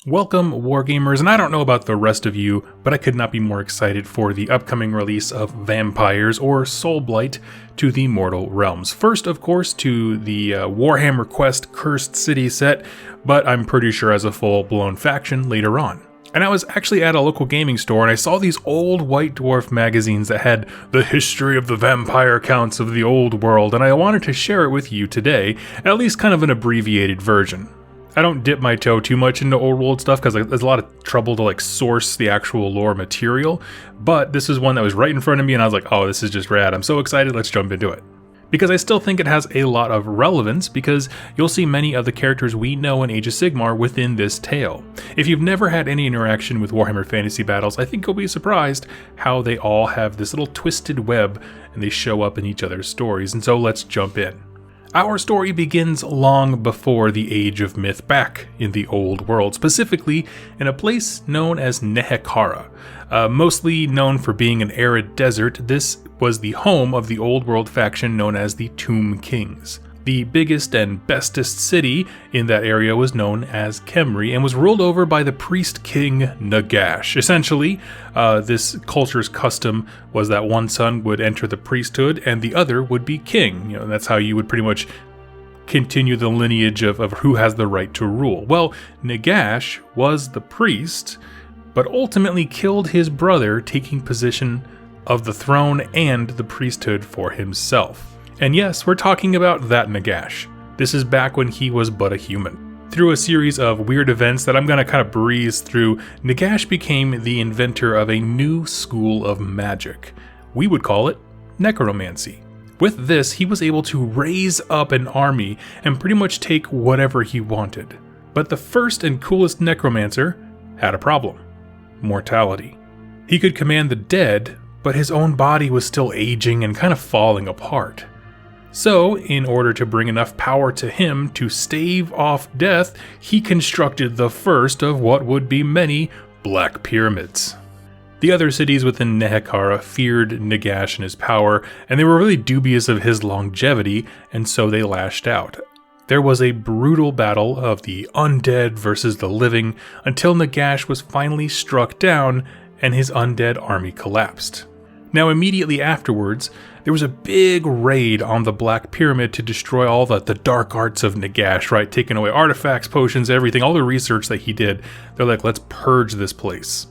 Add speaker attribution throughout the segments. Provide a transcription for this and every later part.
Speaker 1: Welcome, Wargamers, and I don't know about the rest of you, but I could not be more excited for the upcoming release of Vampires, or Soulblight, to the Mortal Realms. First, of course, to the Warhammer Quest Cursed City set, but I'm pretty sure as a full-blown faction later on. And I was actually at a local gaming store and I saw these old White Dwarf magazines that had the history of the vampire counts of the old world, and I wanted to share it with you today, at least kind of an abbreviated version. I don't dip my toe too much into old world stuff because there's a lot of trouble to source the actual lore material, but this is one that was right in front of me and I was like, oh, this is just rad. I'm so excited, let's jump into it. Because I still think it has a lot of relevance because you'll see many of the characters we know in Age of Sigmar within this tale. If you've never had any interaction with Warhammer Fantasy Battles, I think you'll be surprised how they all have this little twisted web and they show up in each other's stories, and so let's jump in. Our story begins long before the Age of Myth back in the Old World, specifically in a place known as Nehekara. Mostly known for being an arid desert, this was the home of the Old World faction known as the Tomb Kings. The biggest and bestest city in that area was known as Khemri and was ruled over by the priest king Nagash. Essentially, this culture's custom was that one son would enter the priesthood and the other would be king. That's how you would pretty much continue the lineage of who has the right to rule. Well, Nagash was the priest, but ultimately killed his brother, taking possession of the throne and the priesthood for himself. And yes, we're talking about that Nagash. This is back when he was but a human. Through a series of weird events that I'm going to kind of breeze through, Nagash became the inventor of a new school of magic. We would call it necromancy. With this, he was able to raise up an army and pretty much take whatever he wanted. But the first and coolest necromancer had a problem: mortality. He could command the dead, but his own body was still aging and kind of falling apart. So, in order to bring enough power to him to stave off death, he constructed the first of what would be many Black Pyramids. The other cities within Nehekara feared Nagash and his power, and they were really dubious of his longevity, and so they lashed out. There was a brutal battle of the undead versus the living, until Nagash was finally struck down and his undead army collapsed. Now, immediately afterwards, there was a big raid on the Black Pyramid to destroy all the dark arts of Nagash, right? Taking away artifacts, potions, everything, all the research that he did. They're like, let's purge this place.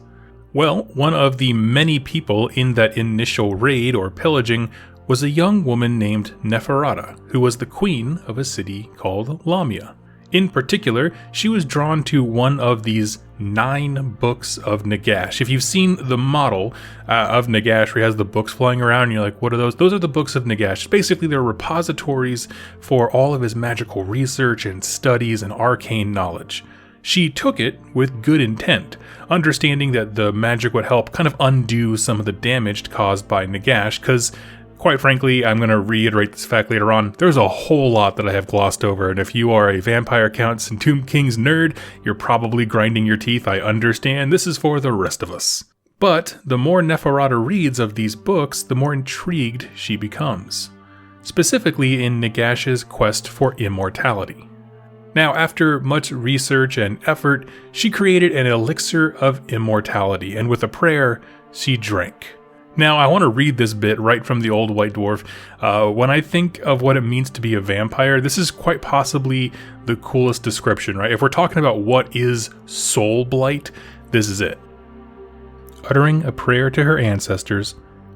Speaker 1: Well, one of the many people in that initial raid or pillaging was a young woman named Neferata, who was the queen of a city called Lamia. In particular, she was drawn to one of these 9 books of Nagash. If you've seen the model of Nagash where he has the books flying around and you're like, what are those? Those are the books of Nagash. Basically, they're repositories for all of his magical research and studies and arcane knowledge. She took it with good intent, understanding that the magic would help kind of undo some of the damage caused by Nagash, because quite frankly, I'm going to reiterate this fact later on, there's a whole lot that I have glossed over, and if you are a Vampire Counts and Tomb Kings nerd, you're probably grinding your teeth, I understand, this is for the rest of us. But the more Neferata reads of these books, the more intrigued she becomes. Specifically in Nagash's quest for immortality. Now, after much research and effort, she created an elixir of immortality, and with a prayer, she drank. Now, I want to read this bit right from the old White Dwarf. When I think of what it means to be a vampire, this is quite possibly the coolest description, right? If we're talking about what is Soulblight, this is it. Uttering a prayer to her ancestors,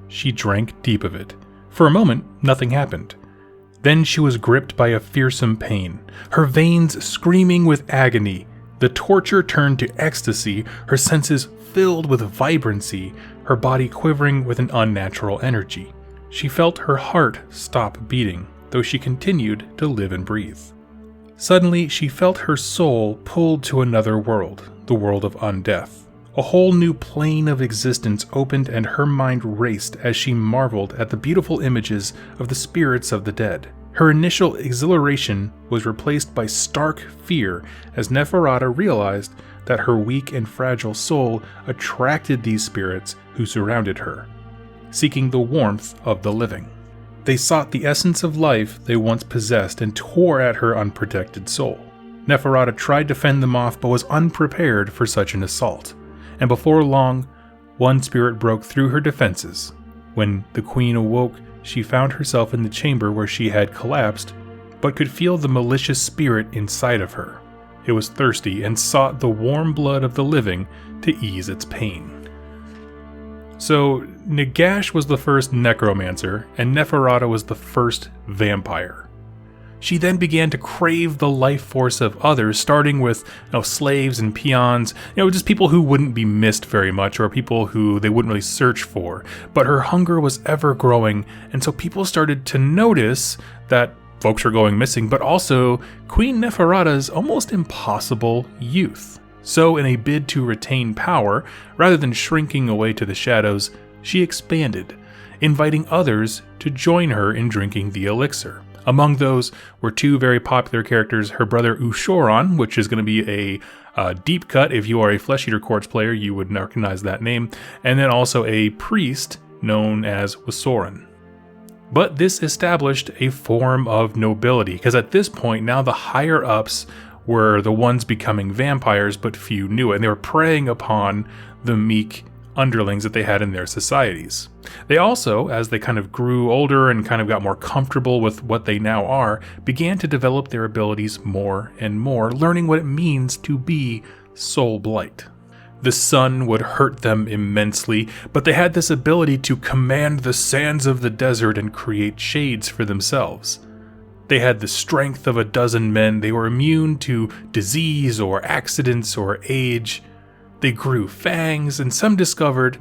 Speaker 1: she drank deep of it. For a moment, nothing happened. Then she was gripped by a fearsome pain, her veins screaming with agony. The torture turned to ecstasy, her senses filled with vibrancy, her body quivering with an unnatural energy. She felt her heart stop beating, though she continued to live and breathe. Suddenly, she felt her soul pulled to another world, the world of undeath. A whole new plane of existence opened and her mind raced as she marveled at the beautiful images of the spirits of the dead. Her initial exhilaration was replaced by stark fear as Neferata realized that her weak and fragile soul attracted these spirits who surrounded her, seeking the warmth of the living. They sought the essence of life they once possessed and tore at her unprotected soul. Neferata tried to fend them off but was unprepared for such an assault, and before long, one spirit broke through her defenses. When the queen awoke, she found herself in the chamber where she had collapsed, but could feel the malicious spirit inside of her. It was thirsty and sought the warm blood of the living to ease its pain. So, Nagash was the first necromancer, and Neferata was the first vampire. She then began to crave the life force of others, starting with slaves and peons, just people who wouldn't be missed very much, or people who they wouldn't really search for. But her hunger was ever growing, and so people started to notice that folks were going missing, but also Queen Neferata's almost impossible youth. So in a bid to retain power, rather than shrinking away to the shadows, she expanded, inviting others to join her in drinking the elixir. Among those were two very popular characters, her brother Ushoran, which is going to be a deep cut. If you are a Flesh Eater Quartz player, you would recognize that name. And then also a priest known as Wasoran. But this established a form of nobility, because at this point, now the higher-ups were the ones becoming vampires, but few knew it, and they were preying upon the meek underlings that they had in their societies. They also, as they kind of grew older and kind of got more comfortable with what they now are, began to develop their abilities more and more, learning what it means to be Soulblight. The sun would hurt them immensely, but they had this ability to command the sands of the desert and create shades for themselves. They had the strength of a dozen men, they were immune to disease or accidents or age. They grew fangs, and some discovered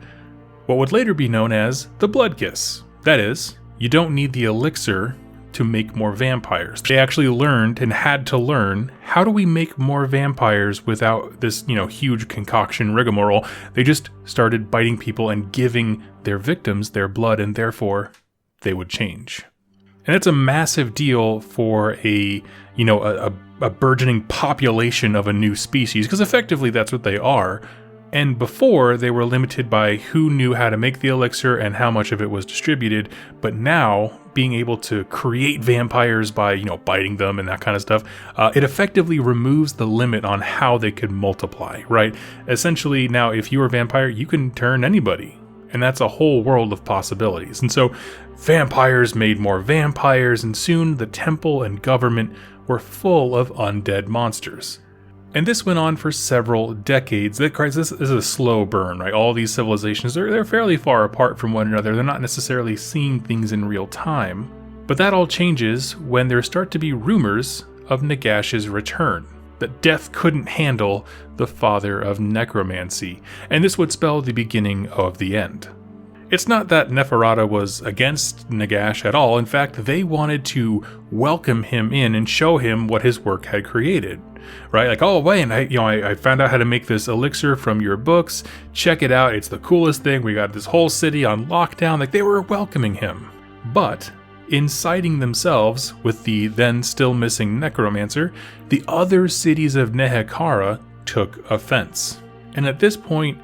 Speaker 1: what would later be known as the blood kiss. That is, you don't need the elixir to make more vampires. They actually learned and had to learn, how do we make more vampires without this, huge concoction rigmarole? They just started biting people and giving their victims their blood, and therefore they would change. And it's a massive deal for a burgeoning population of a new species, because effectively that's what they are. And before, they were limited by who knew how to make the elixir and how much of it was distributed. But now, being able to create vampires by, biting them and that kind of stuff, it effectively removes the limit on how they could multiply, right? Essentially, now, if you're a vampire, you can turn anybody. And that's a whole world of possibilities. And so, vampires made more vampires, and soon the temple and government were full of undead monsters. And this went on for several decades. This is a slow burn, right? All these civilizations, they're fairly far apart from one another. They're not necessarily seeing things in real time. But that all changes when there start to be rumors of Nagash's return, that death couldn't handle the father of necromancy, and this would spell the beginning of the end. It's not that Neferata was against Nagash at all. In fact, they wanted to welcome him in and show him what his work had created, right? Like, oh, wait, and I found out how to make this elixir from your books. Check it out. It's the coolest thing. We got this whole city on lockdown. Like, they were welcoming him. But inciting themselves with the then still missing necromancer, the other cities of Nehekhara took offense. And at this point,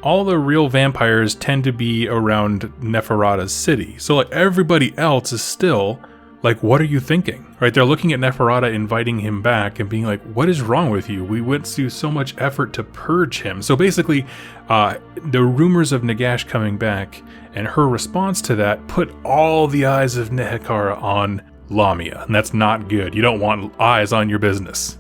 Speaker 1: all the real vampires tend to be around Neferata's city. So like everybody else is still like, what are you thinking? Right? They're looking at Neferata, inviting him back and being like, what is wrong with you? We went through so much effort to purge him. So basically, the rumors of Nagash coming back and her response to that put all the eyes of Nehekhara on Lamia. And that's not good. You don't want eyes on your business.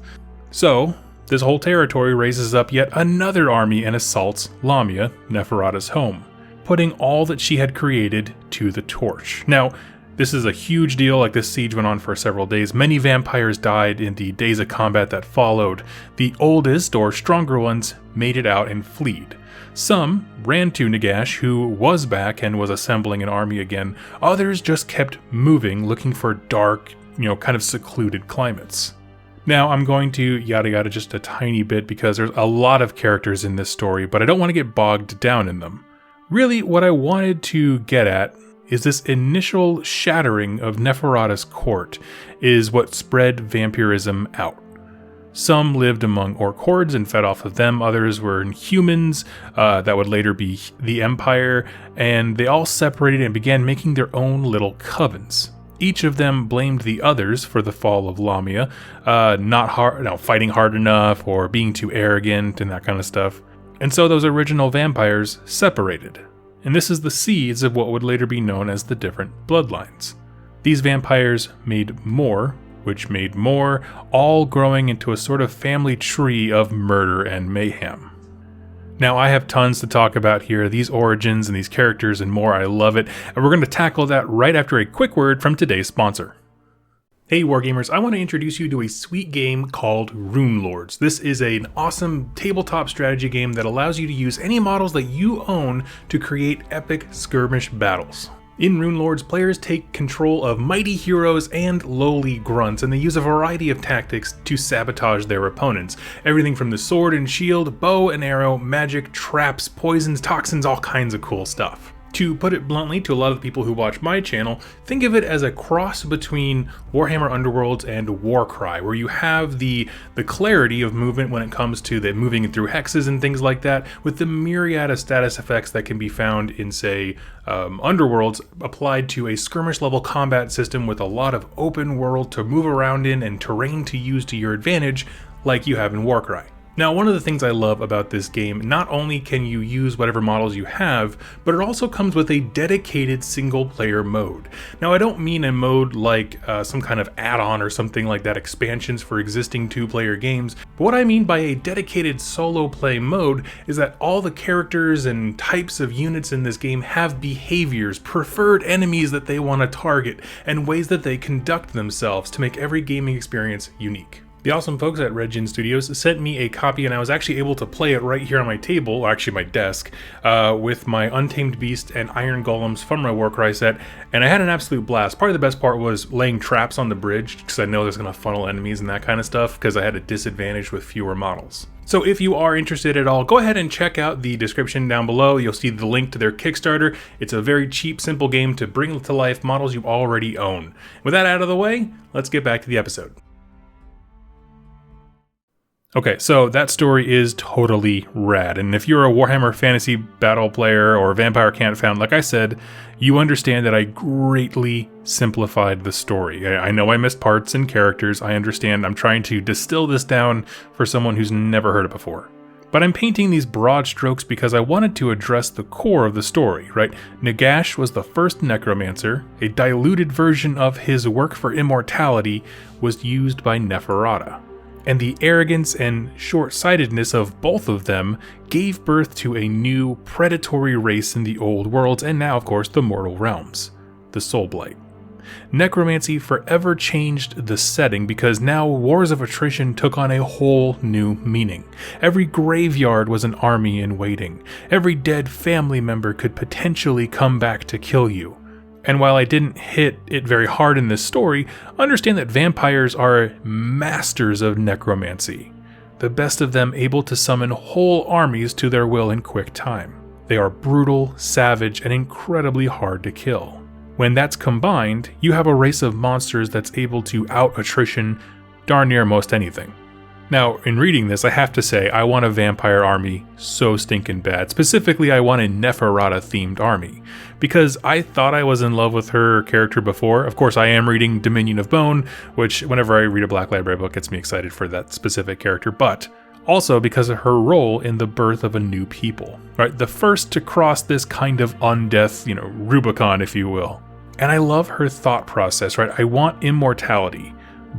Speaker 1: So this whole territory raises up yet another army and assaults Lamia, Neferata's home, putting all that she had created to the torch. Now, this is a huge deal. Like, this siege went on for several days. Many vampires died in the days of combat that followed. The oldest or stronger ones made it out and fled. Some ran to Nagash, who was back and was assembling an army again. Others just kept moving, looking for dark, kind of secluded climates. Now, I'm going to yada just a tiny bit because there's a lot of characters in this story, but I don't want to get bogged down in them. Really, what I wanted to get at is this initial shattering of Neferata's court is what spread vampirism out. Some lived among orc hordes and fed off of them. Others were humans that would later be the Empire, and they all separated and began making their own little covens. each of them blamed the others for the fall of Lamia, fighting hard enough or being too arrogant and that kind of stuff. And so those original vampires separated. And this is the seeds of what would later be known as the different bloodlines. These vampires made more, which made more, all growing into a sort of family tree of murder and mayhem. Now, I have tons to talk about here, these origins and these characters and more. I love it, and we're going to tackle that right after a quick word from today's sponsor. Hey Wargamers, I want to introduce you to a sweet game called Rune Lords. This is an awesome tabletop strategy game that allows you to use any models that you own to create epic skirmish battles. In Rune Lords, players take control of mighty heroes and lowly grunts, and they use a variety of tactics to sabotage their opponents. Everything from the sword and shield, bow and arrow, magic, traps, poisons, toxins, all kinds of cool stuff. To put it bluntly, to a lot of the people who watch my channel, think of it as a cross between Warhammer Underworlds and Warcry, where you have the clarity of movement when it comes to the moving through hexes and things like that, with the myriad of status effects that can be found in, say, Underworlds, applied to a skirmish level combat system with a lot of open world to move around in and terrain to use to your advantage, like you have in Warcry. Now, one of the things I love about this game, not only can you use whatever models you have, but it also comes with a dedicated single-player mode. Now, I don't mean a mode like some kind of add-on or something like that, expansions for existing two-player games, but what I mean by a dedicated solo play mode is that all the characters and types of units in this game have behaviors, preferred enemies that they want to target, and ways that they conduct themselves to make every gaming experience unique. The awesome folks at Red Gin Studios sent me a copy, and I was actually able to play it right here on my table, or actually my desk, with my Untamed Beast and Iron Golems from my Warcry set, and I had an absolute blast. Probably the best part was laying traps on the bridge, because I know there's going to funnel enemies and that kind of stuff, because I had a disadvantage with fewer models. So if you are interested at all, go ahead and check out the description down below. You'll see the link to their Kickstarter. It's a very cheap, simple game to bring to life models you already own. With that out of the way, let's get back to the episode. Okay, so that story is totally rad, and if you're a Warhammer Fantasy Battle player or Vampire Can't Found, like I said, you understand that I greatly simplified the story. I know I missed parts and characters, I understand. I'm trying to distill this down for someone who's never heard it before. But I'm painting these broad strokes because I wanted to address the core of the story, right? Nagash was the first necromancer. A diluted version of his work for immortality was used by Neferata. And the arrogance and short-sightedness of both of them gave birth to a new predatory race in the old worlds, and now, of course, the mortal realms, the Soulblight. Necromancy forever changed the setting because now wars of attrition took on a whole new meaning. Every graveyard was an army in waiting. Every dead family member could potentially come back to kill you. And while I didn't hit it very hard in this story, understand that vampires are masters of necromancy, the best of them able to summon whole armies to their will in quick time. They are brutal, savage, and incredibly hard to kill. When that's combined, you have a race of monsters that's able to out-attrition darn near most anything. Now, in reading this, I have to say, I want a vampire army so stinking bad. Specifically, I want a Neferata-themed army, because I thought I was in love with her character before. Of course, I am reading Dominion of Bone, which whenever I read a Black Library book gets me excited for that specific character, but also because of her role in the birth of a new people, right? The first to cross this kind of undeath, Rubicon, if you will. And I love her thought process, right? I want immortality,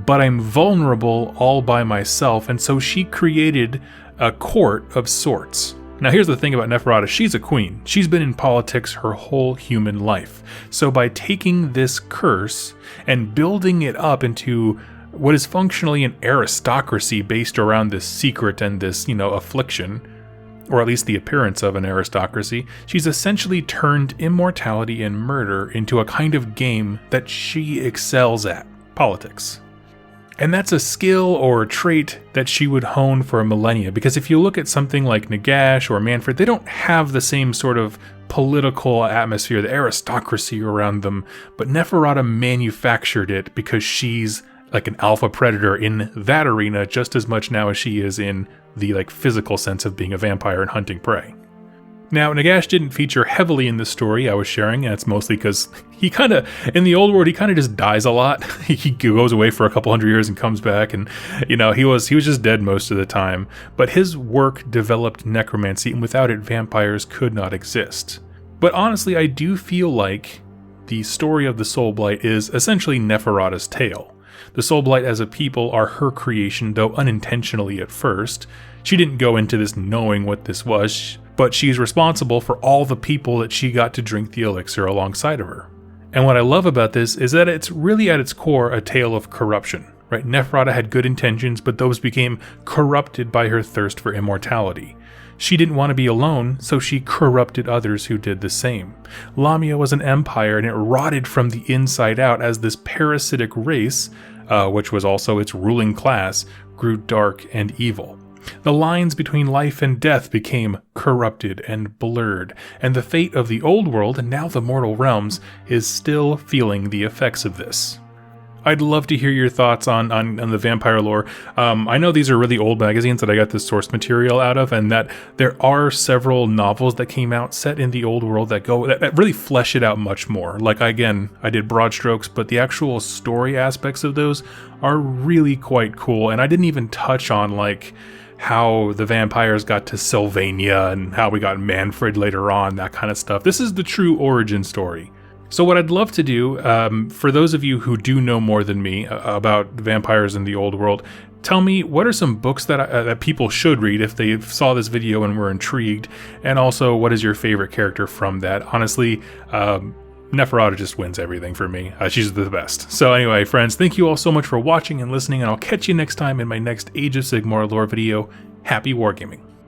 Speaker 1: but I'm vulnerable all by myself, and so she created a court of sorts. Now here's the thing about Neferata, she's a queen. She's been in politics her whole human life. So by taking this curse and building it up into what is functionally an aristocracy based around this secret and this, affliction, or at least the appearance of an aristocracy, she's essentially turned immortality and murder into a kind of game that she excels at, politics. And that's a skill or a trait that she would hone for millennia, because if you look at something like Nagash or Manfred, they don't have the same sort of political atmosphere, the aristocracy around them, but Neferata manufactured it because she's like an alpha predator in that arena just as much now as she is in the physical sense of being a vampire and hunting prey. Now, Nagash didn't feature heavily in the story I was sharing, and it's mostly because he in the old world, he kind of just dies a lot. He goes away for a couple hundred years and comes back, and, he was just dead most of the time. But his work developed necromancy, and without it, vampires could not exist. But honestly, I do feel like the story of the Soulblight is essentially Neferata's tale. The Soulblight as a people are her creation, though unintentionally at first. She didn't go into this knowing what this was, but she's responsible for all the people that she got to drink the elixir alongside of her. And what I love about this is that it's really at its core a tale of corruption, right? Neferata had good intentions, but those became corrupted by her thirst for immortality. She didn't want to be alone, so she corrupted others who did the same. Lamia was an empire, and it rotted from the inside out as this parasitic race, which was also its ruling class, grew dark and evil. The lines between life and death became corrupted and blurred, and the fate of the old world, and now the mortal realms, is still feeling the effects of this. I'd love to hear your thoughts on the vampire lore. I know these are really old magazines that I got this source material out of, and that there are several novels that came out set in the old world that really flesh it out much more. Like, again, I did broad strokes, but the actual story aspects of those are really quite cool, and I didn't even touch on, like, how the vampires got to Sylvania and how we got Manfred later on, that kind of stuff. This is the true origin story. So what I'd love to do, for those of you who do know more than me about vampires in the old world, tell me what are some books that people should read if they saw this video and were intrigued, and also what is your favorite character from that. Honestly, Neferata just wins everything for me. She's the best. So anyway, friends, thank you all so much for watching and listening, and I'll catch you next time in my next Age of Sigmar lore video. Happy wargaming.